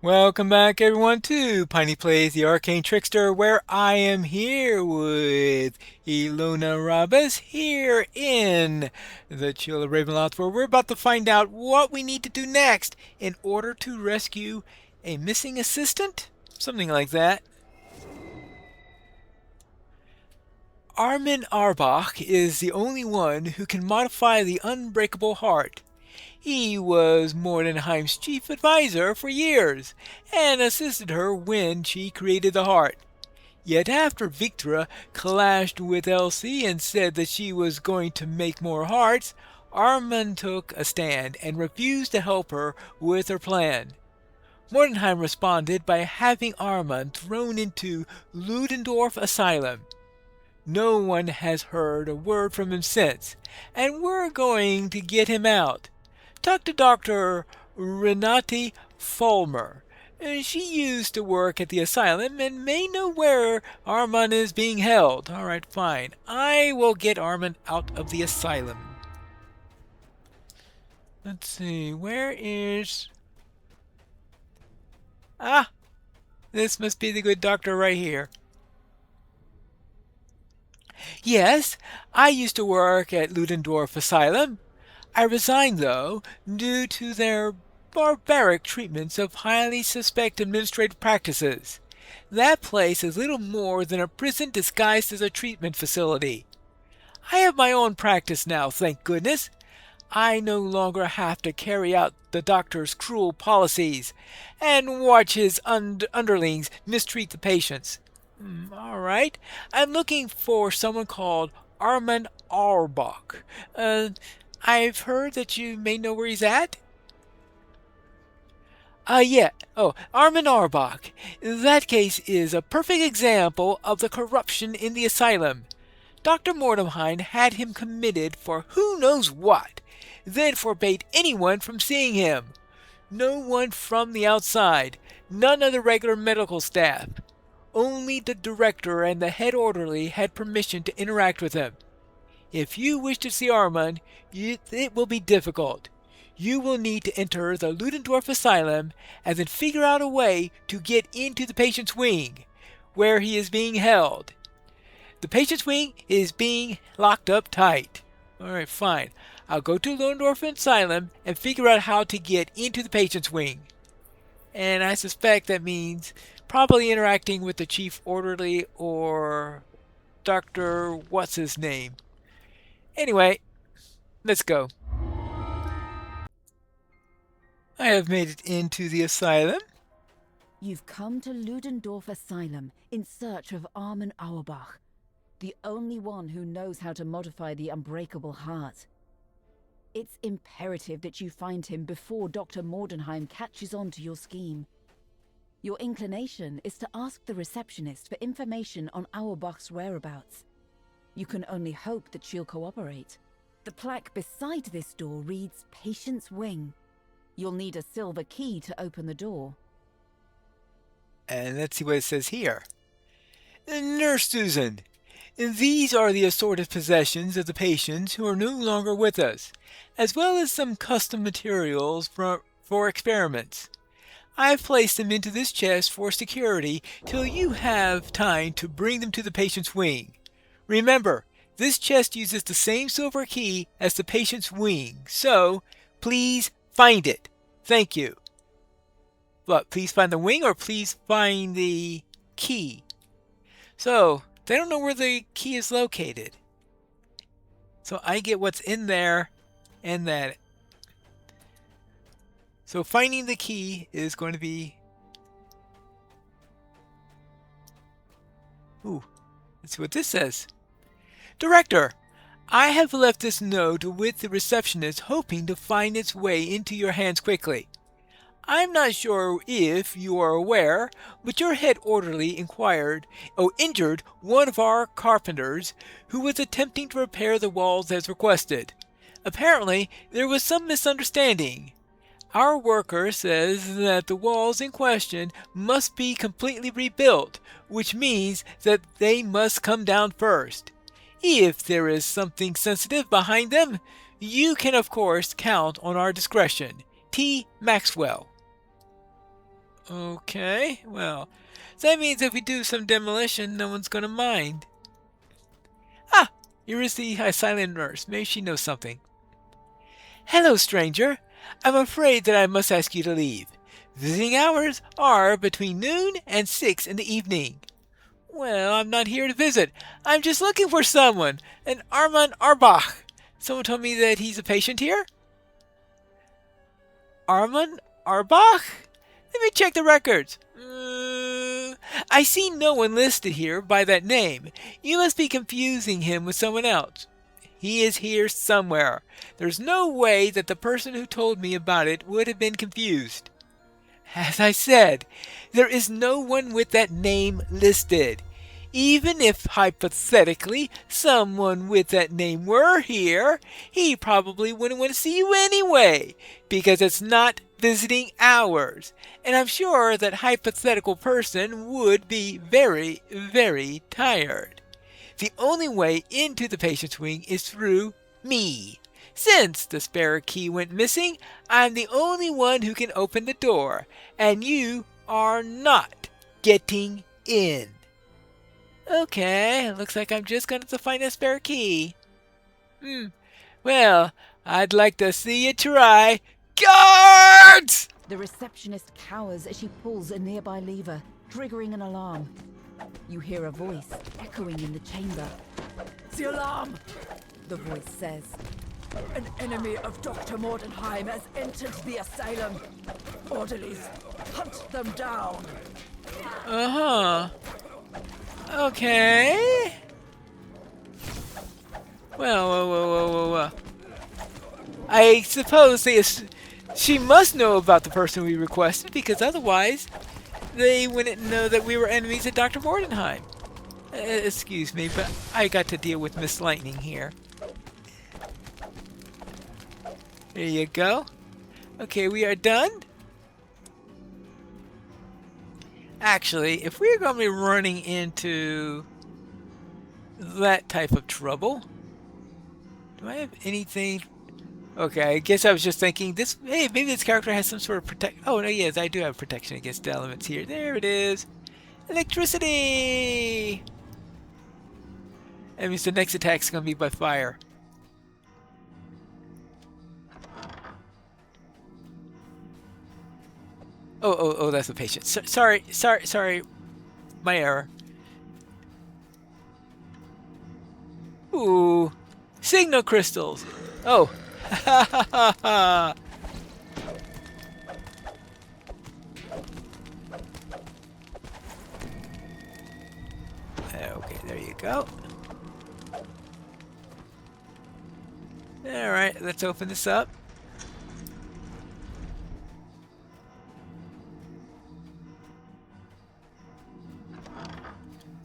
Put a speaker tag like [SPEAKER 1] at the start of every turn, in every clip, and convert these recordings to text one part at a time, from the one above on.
[SPEAKER 1] Welcome back, everyone, to Piney Plays the Arcane Trickster, where I am here with Ilona Rabas here in the Chill of Ravenloft, where we're about to find out what we need to do next in order to rescue a missing assistant? Something like that. Armin Arbach is the only one who can modify the unbreakable heart. He was Mordenheim's chief advisor for years and assisted her when she created the heart. Yet after Victra clashed with Elsie and said that she was going to make more hearts, Armin took a stand and refused to help her with her plan. Mordenheim responded by having Armin thrown into Ludendorff Asylum. No one has heard a word from him since, and we're going to get him out. Talk to Dr. Renate Fulmer. She used to work at the asylum and may know where Armand is being held. All right, fine. I will get Armand out of the asylum. Let's see, where is... Ah, this must be the good doctor right here. Yes, I used to work at Ludendorff Asylum. I resigned, though, due to their barbaric treatments of highly suspect administrative practices. That place is little more than a prison disguised as a treatment facility. I have my own practice now, thank goodness. I no longer have to carry out the doctor's cruel policies and watch his underlings mistreat the patients. All right. I'm looking for someone called Armand Auerbach. I've heard that you may know where he's at. Yeah. Oh, Armin Auerbach. That case is a perfect example of the corruption in the asylum. Dr. Mordheim had him committed for who knows what, then forbade anyone from seeing him. No one from the outside, none of the regular medical staff. Only the director and the head orderly had permission to interact with him. If you wish to see Armand, it will be difficult. You will need to enter the Ludendorff Asylum and then figure out a way to get into the patient's wing, where he is being held. The patient's wing is being locked up tight. Alright, fine. I'll go to Ludendorff Asylum and figure out how to get into the patient's wing. And I suspect that means probably interacting with the chief orderly or Dr. What's his name. Anyway, let's go. I have made it into the asylum.
[SPEAKER 2] You've come to Ludendorff Asylum in search of Armin Auerbach, the only one who knows how to modify the unbreakable heart. It's imperative that you find him before Dr. Mordenheim catches on to your scheme. Your inclination is to ask the receptionist for information on Auerbach's whereabouts. You can only hope that she'll cooperate. The plaque beside this door reads Patient's Wing. You'll need a silver key to open the door.
[SPEAKER 1] And let's see what it says here. Nurse Susan, these are the assorted possessions of the patients who are no longer with us, as well as some custom materials for experiments. I've placed them into this chest for security till you have time to bring them to the patient's wing. Remember, this chest uses the same silver key as the patient's wing, so please find it. Thank you. What, please find the wing or please find the key? So, they don't know where the key is located. So I get what's in there and that. So finding the key is going to be... Ooh, let's see what this says. Director, I have left this note with the receptionist hoping to find its way into your hands quickly. I'm not sure if you are aware, but your head orderly injured one of our carpenters who was attempting to repair the walls as requested. Apparently, there was some misunderstanding. Our worker says that the walls in question must be completely rebuilt, which means that they must come down first. If there is something sensitive behind them, you can of course count on our discretion. T. Maxwell. Okay, well, that means if we do some demolition, no one's gonna mind. Ah, here is the silent nurse. Maybe she knows something. Hello, stranger. I'm afraid that I must ask you to leave. Visiting hours are between noon and 6 in the evening. Well, I'm not here to visit. I'm just looking for someone. An Armand Arbach. Someone told me that he's a patient here. Armand Arbach? Let me check the records. I see no one listed here by that name. You must be confusing him with someone else. He is here somewhere. There's no way that the person who told me about it would have been confused. As I said, there is no one with that name listed. Even if, hypothetically, someone with that name were here, he probably wouldn't want to see you anyway, because it's not visiting hours. And I'm sure that hypothetical person would be very, very tired. The only way into the patient's wing is through me. Since the spare key went missing, I'm the only one who can open the door, and you are not getting in. Okay, looks like I'm just going to have to find a spare key. Well, I'd like to see you try. Guards!
[SPEAKER 2] The receptionist cowers as she pulls a nearby lever, triggering an alarm. You hear a voice echoing in the chamber. The alarm! The voice says. An enemy of Dr. Mordenheim has entered the asylum. Orderlies, hunt them down.
[SPEAKER 1] Uh-huh. Okay. Well. I suppose she must know about the person we requested, because otherwise they wouldn't know that we were enemies of Dr. Mordenheim. Excuse me, but I got to deal with Miss Lightning here. There you go. Okay, we are done. Actually, if we're going to be running into that type of trouble, do I have anything? Okay, I guess I was just thinking this. Hey, maybe this character has some sort of protect. Oh no, yes, I do have protection against the elements here. There it is. Electricity. That means the next attack is going to be by fire. Oh, that's a patient. Sorry. My error. Ooh. Signal crystals. Oh. Okay, there you go. Alright, let's open this up.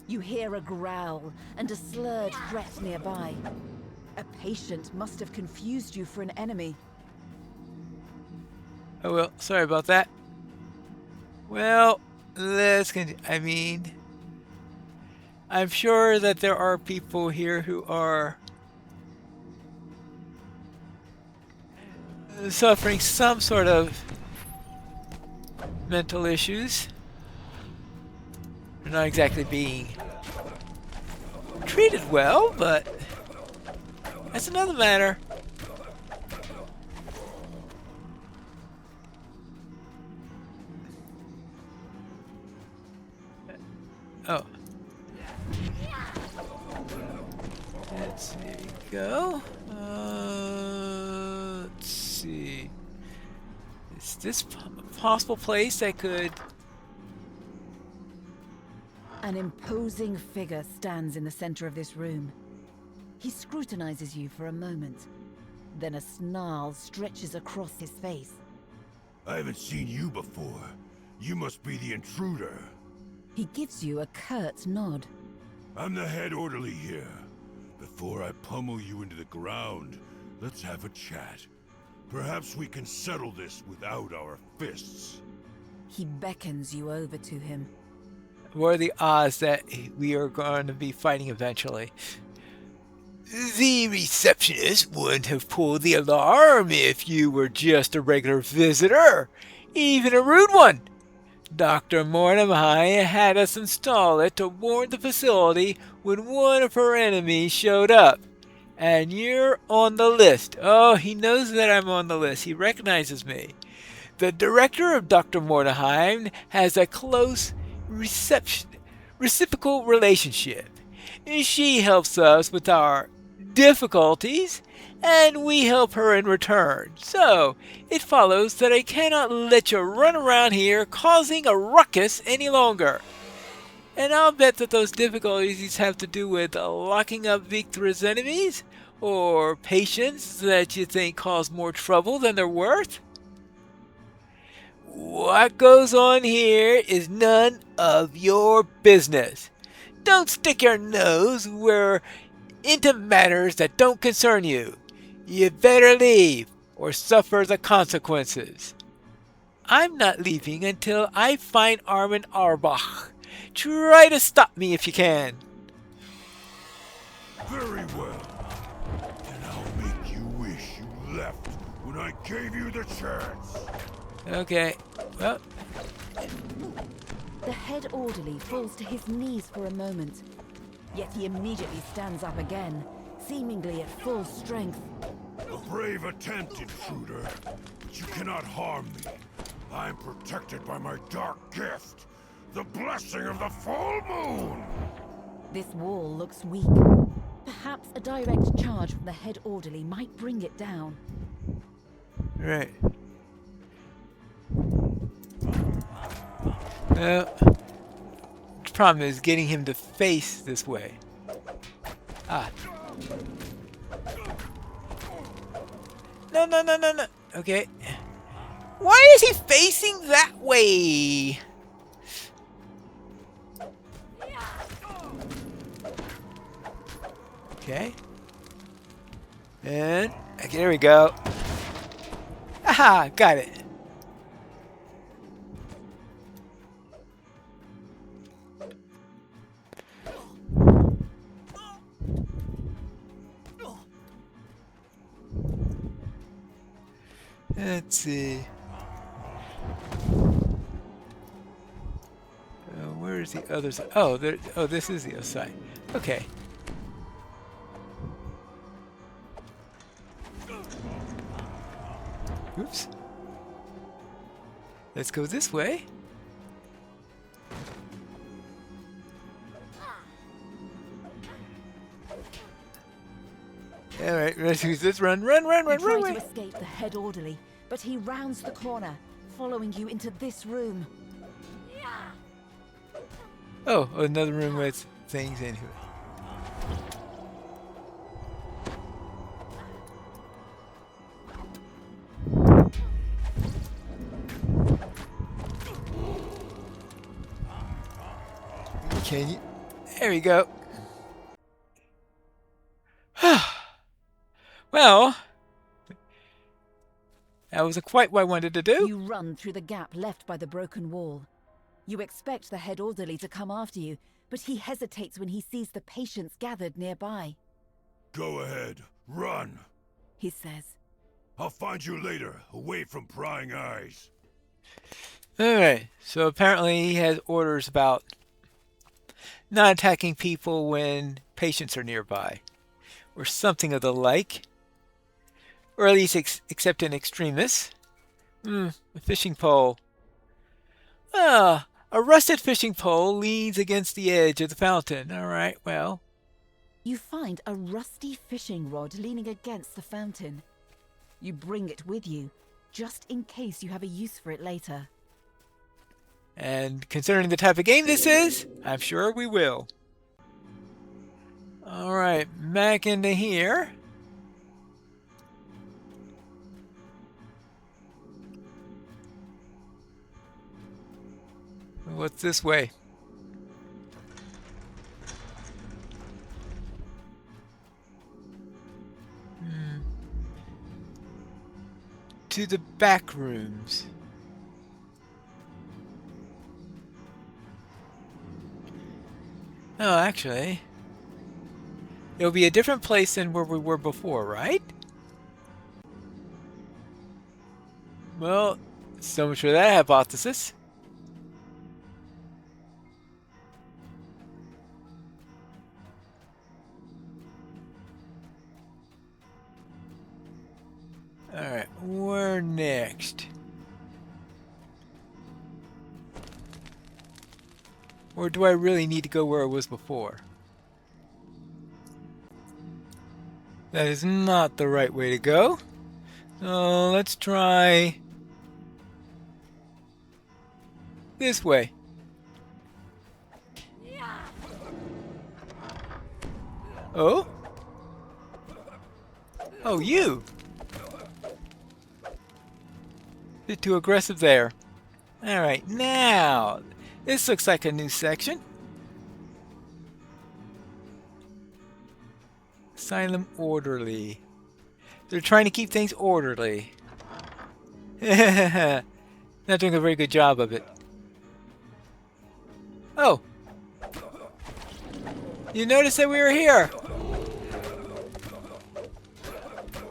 [SPEAKER 2] You hear a growl and a slurred threat nearby. A patient must have confused you for an enemy.
[SPEAKER 1] Oh well, sorry about that. Well, let's continue. I mean, I'm sure that there are people here who are suffering some sort of mental issues. They're not exactly being treated well, but that's another matter. Oh. Let's see. Go. Let's see. Is this a possible place that could...
[SPEAKER 2] An imposing figure stands in the center of this room. He scrutinizes you for a moment. Then a snarl stretches across his face.
[SPEAKER 3] I haven't seen you before. You must be the intruder.
[SPEAKER 2] He gives you a curt nod.
[SPEAKER 3] I'm the head orderly here. Before I pummel you into the ground, let's have a chat. Perhaps we can settle this without our fists.
[SPEAKER 2] He beckons you over to him.
[SPEAKER 1] What are the odds that we are going to be fighting eventually? The receptionist wouldn't have pulled the alarm if you were just a regular visitor, even a rude one. Dr. Mordecai had us install it to warn the facility when one of her enemies showed up. And you're on the list. Oh, he knows that I'm on the list. He recognizes me. The director of Dr. Mordecai has a close reciprocal relationship. She helps us with our difficulties, and we help her in return. So, it follows that I cannot let you run around here causing a ruckus any longer. And I'll bet that those difficulties have to do with locking up Victor's enemies, or patients that you think cause more trouble than they're worth. What goes on here is none of your business. Don't stick your nose into matters that don't concern you. You'd better leave or suffer the consequences. I'm not leaving until I find Armin Arbach. Try to stop me if you can.
[SPEAKER 3] Very well. And I'll make you wish you left when I gave you the chance.
[SPEAKER 1] Okay, well,
[SPEAKER 2] The head orderly falls to his knees for a moment, yet he immediately stands up again, seemingly at full strength.
[SPEAKER 3] A brave attempt, intruder, but you cannot harm me. I'm protected by my dark gift, the blessing of the full moon.
[SPEAKER 2] This wall looks weak. Perhaps a direct charge from the head orderly might bring it down.
[SPEAKER 1] right. Well, the problem is getting him to face this way. Ah. No, no, no, no, no. Okay. Why is he facing that way? Okay. And okay, there we go. Aha, got it. Let's see. Where is the other side? Oh, there. Oh, this is the other side. Okay. Oops. Let's go this way. All right, let's use this. Run, run, run, run,
[SPEAKER 2] You try
[SPEAKER 1] run,
[SPEAKER 2] to
[SPEAKER 1] run.
[SPEAKER 2] escape the head orderly, but he rounds the corner, following you into this room.
[SPEAKER 1] Oh, another room with things in here. Can you? There we go. Well, that wasn't quite what I wanted to do.
[SPEAKER 2] You run through the gap left by the broken wall. You expect the head orderly to come after you, but he hesitates when he sees the patients gathered nearby.
[SPEAKER 3] Go ahead, run.
[SPEAKER 2] He says,
[SPEAKER 3] I'll find you later, away from prying eyes.
[SPEAKER 1] Alright, so apparently he has orders about not attacking people when patients are nearby, or something of the like. Or at least except in extremis. A fishing pole. Ah, a rusted fishing pole leans against the edge of the fountain. Alright, well.
[SPEAKER 2] you find a rusty fishing rod leaning against the fountain. You bring it with you, just in case you have a use for it later.
[SPEAKER 1] And considering the type of game this is, I'm sure we will. Alright, back into here. What's this way? To the back rooms. Oh, actually, it'll be a different place than where we were before, right? Well, so much for that hypothesis. Alright, where next? Or do I really need to go where I was before? That is not the right way to go. So let's try this way. Oh? Oh, you! Bit too aggressive there. Alright, now, this looks like a new section. Asylum orderly. They're trying to keep things orderly. Not doing a very good job of it. Oh! You noticed that we were here!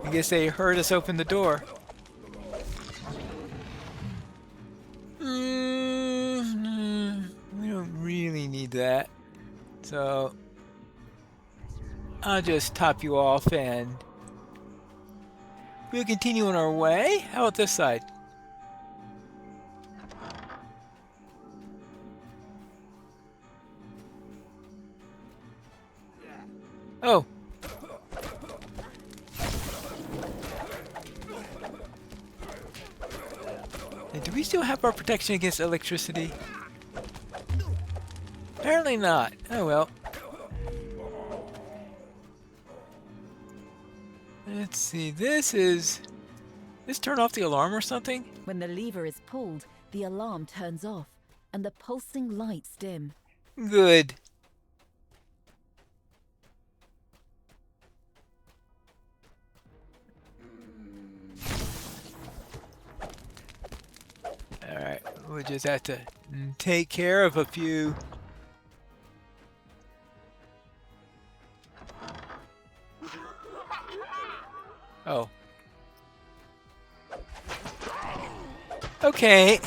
[SPEAKER 1] I guess they heard us open the door. We don't really need that. So I'll just top you off and we'll continue on our way. How about this side? Oh. And do we still have our protection against electricity? Apparently not. Oh well. Let's see. This turn off the alarm or something?
[SPEAKER 2] When the lever is pulled, the alarm turns off, and the pulsing lights dim.
[SPEAKER 1] Good. Alright, we'll just have to take care of a few. Oh. Okay.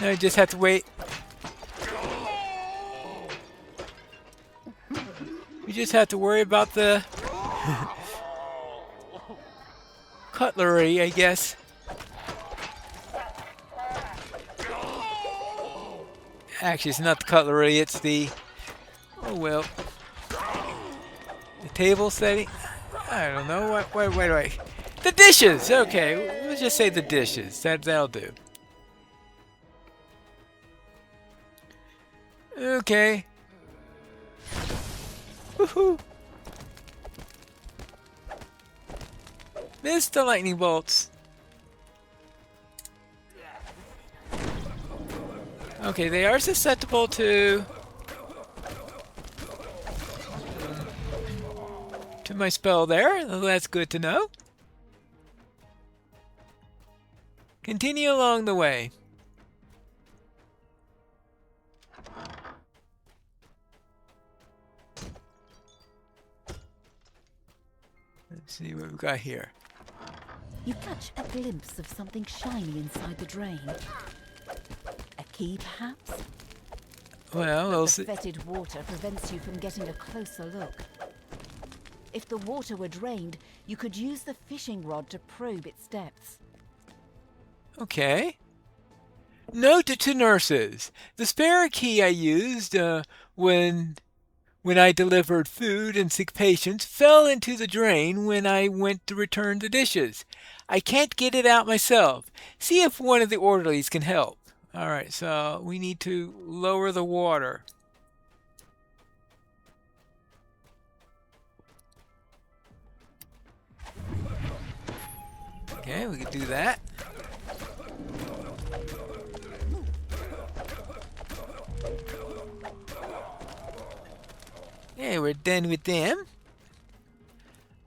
[SPEAKER 1] Now we just have to wait. We just have to worry about the cutlery, I guess. Actually, it's not the cutlery, it's the... Oh, well. The table setting? I don't know. Wait, wait. The dishes! Okay, let's just say the dishes. That'll do. Okay. Woohoo! Missed the lightning bolts. Okay, they are susceptible to my spell there. That's good to know. Continue along the way. Let's see what we've got here.
[SPEAKER 2] You catch a glimpse of something shiny inside the drain. A key, perhaps?
[SPEAKER 1] Well, we'll
[SPEAKER 2] The
[SPEAKER 1] see.
[SPEAKER 2] fetid water prevents you from getting a closer look. If the water were drained, you could use the fishing rod to probe its depths.
[SPEAKER 1] Okay. Note to nurses. The spare key I used when I delivered food and sick patients fell into the drain when I went to return the dishes. I can't get it out myself. See if one of the orderlies can help. Alright, so we need to lower the water. Okay, we can do that. Okay, we're done with them.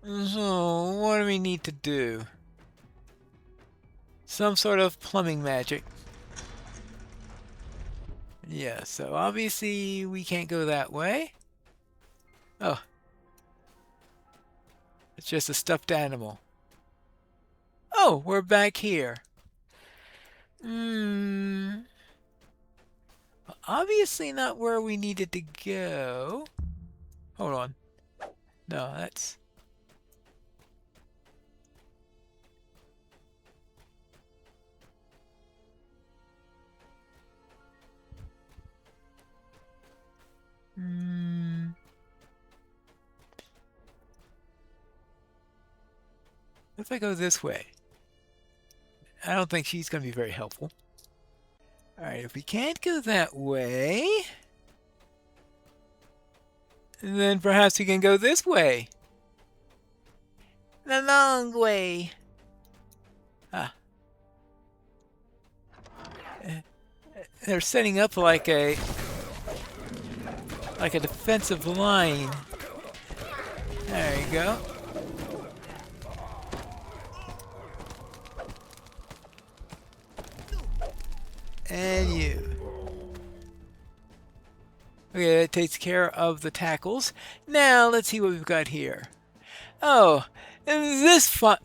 [SPEAKER 1] So, what do we need to do? Some sort of plumbing magic. Yeah, so obviously we can't go that way. Oh. It's just a stuffed animal. Oh, we're back here. Obviously not where we needed to go. Hold on. No, that's... What if I go this way? I don't think she's going to be very helpful. Alright, if we can't go that way, then perhaps we can go this way. The long way. Ah. They're setting up like a defensive line. There you go. And you. Okay, that takes care of the tackles. Now, let's see what we've got here. Oh, this file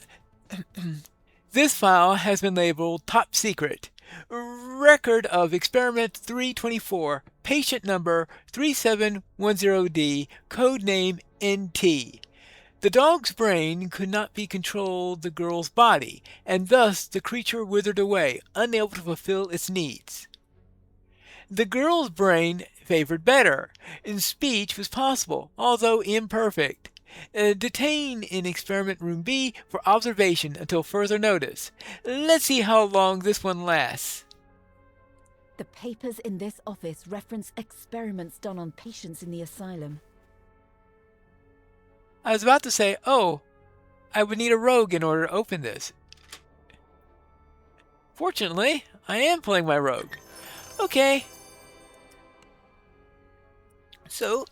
[SPEAKER 1] has been labeled Top Secret. Record of Experiment 324, patient number 3710D, codename NT. The dog's brain could not be controlled the girl's body, and thus the creature withered away, unable to fulfill its needs. The girl's brain favored better, and speech was possible, although imperfect. Detain in Experiment Room B for observation until further notice. Let's see how long this one lasts.
[SPEAKER 2] The papers in this office reference experiments done on patients in the asylum.
[SPEAKER 1] I was about to say, oh, I would need a rogue in order to open this. Fortunately, I am playing my rogue. Okay. So,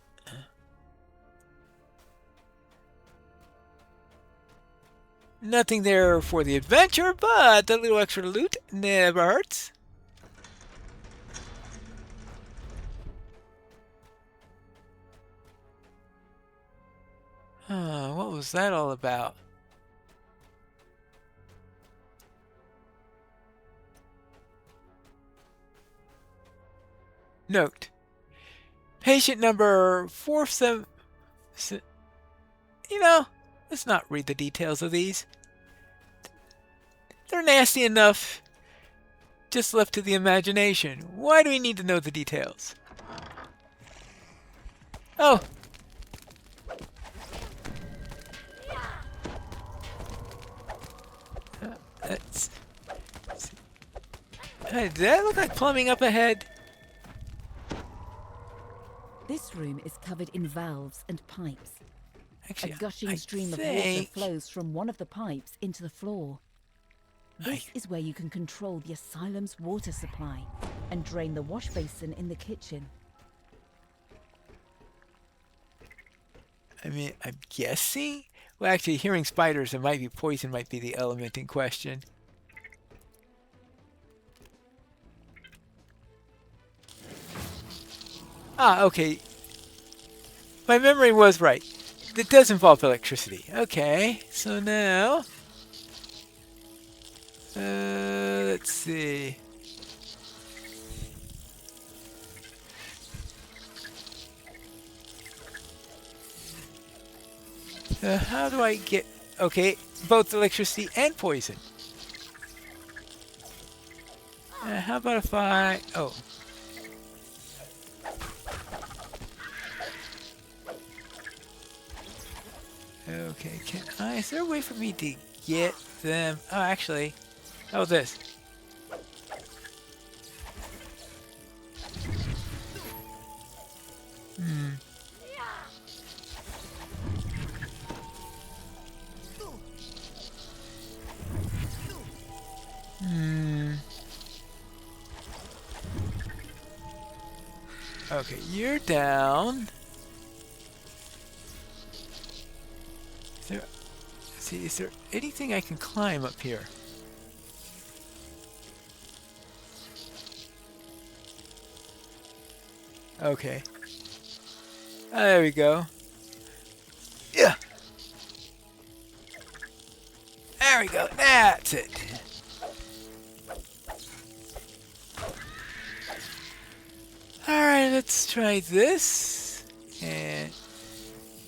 [SPEAKER 1] nothing there for the adventure, but a little extra loot never hurts. What was that all about? Note. Patient number 47... You know, let's not read the details of these. They're nasty enough. Just left to the imagination. Why do we need to know the details? Oh! Hey, did that look like plumbing up ahead?
[SPEAKER 2] This room is covered in valves and pipes.
[SPEAKER 1] Actually,
[SPEAKER 2] A gushing
[SPEAKER 1] I
[SPEAKER 2] stream of water
[SPEAKER 1] think
[SPEAKER 2] flows from one of the pipes into the floor. This is where you can control the asylum's water supply and drain the wash basin in the kitchen.
[SPEAKER 1] I mean, I'm guessing? Well, actually, hearing spiders, it might be poison, might be the element in question. Ah, okay. My memory was right. It does involve electricity. Okay, so now... let's see. How do I get... Okay, both electricity and poison. How about if I... Oh. Okay, can I... Is there a way for me to get them... Oh, actually... Oh, this. Okay, you're down. Is there anything I can climb up here? Okay. There we go. Yeah. There we go. That's it. Alright, let's try this. And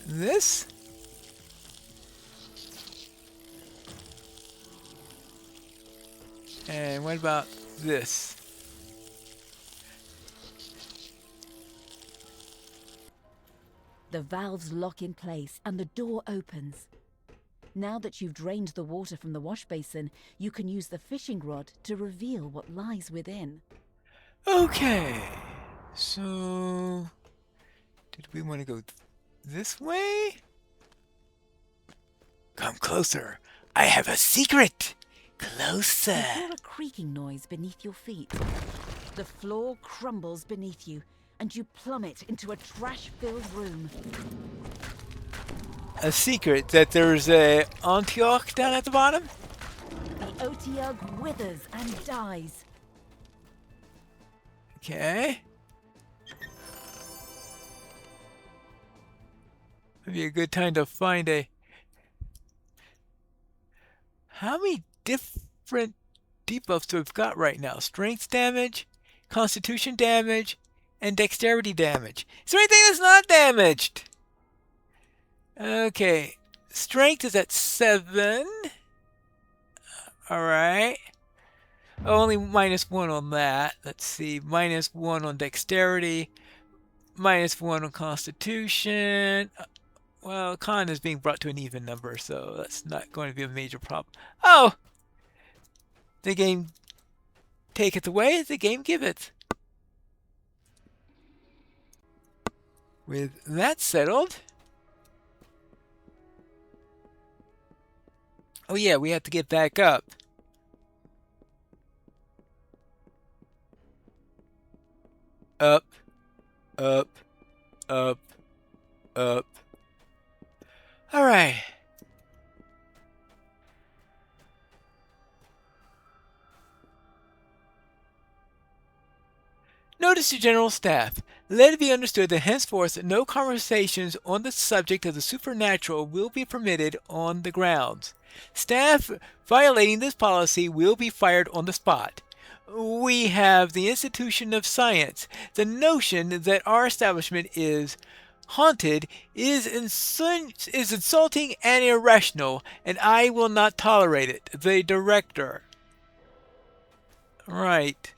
[SPEAKER 1] this. And what about this?
[SPEAKER 2] The valves lock in place and the door opens. Now that you've drained the water from the wash basin, you can use the fishing rod to reveal what lies within.
[SPEAKER 1] Okay. So, did we want to go this way? Come closer. I have a secret.
[SPEAKER 2] You
[SPEAKER 1] Closer.
[SPEAKER 2] hear a creaking noise beneath your feet. The floor crumbles beneath you, and you plummet into a trash-filled room.
[SPEAKER 1] A secret that there's a Antioch down at the bottom?
[SPEAKER 2] The Otyugh withers and dies.
[SPEAKER 1] Okay. Maybe a good time to find a... How many different debuffs we've got right now? Strength damage, constitution damage, and dexterity damage. Is there anything that's not damaged? Okay. Strength is at 7. Alright. Only -1 on that. Let's see. -1 on dexterity. -1 on constitution. Well, con is being brought to an even number, so that's not going to be a major problem. Oh! The game taketh away, the game giveth. With that settled... Oh yeah, we have to get back up. Up, up, up, up. All right. Notice to General Staff. Let it be understood that henceforth no conversations on the subject of the supernatural will be permitted on the grounds. Staff violating this policy will be fired on the spot. We have the institution of science. The notion that our establishment is haunted is insulting and irrational, and I will not tolerate it. The director. Right.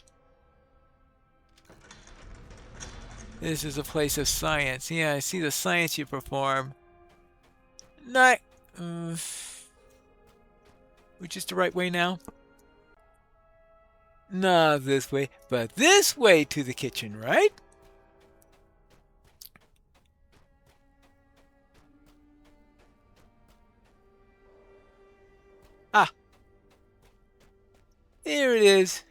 [SPEAKER 1] This is a place of science. Yeah, I see the science you perform. Not... which is the right way now? Not this way, but this way to the kitchen, right? Ah. There it is.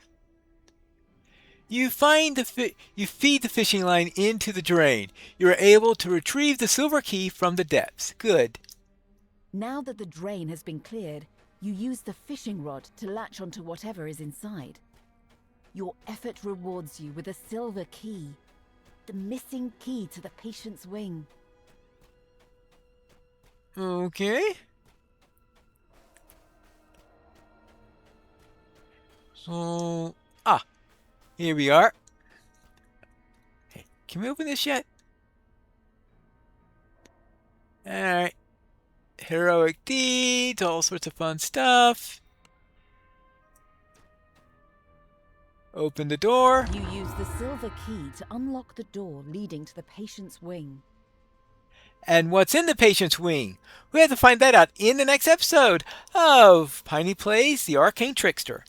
[SPEAKER 1] You feed the fishing line into the drain. You are able to retrieve the silver key from the depths. Good.
[SPEAKER 2] Now that the drain has been cleared, you use the fishing rod to latch onto whatever is inside. Your effort rewards you with a silver key, the missing key to the patient's wing.
[SPEAKER 1] Okay. So, here we are. Hey, can we open this yet? Alright. Heroic deeds, all sorts of fun stuff. Open the door.
[SPEAKER 2] You use the silver key to unlock the door leading to the patient's wing.
[SPEAKER 1] And what's in the patient's wing? We have to find that out in the next episode of Piney Plays the Arcane Trickster.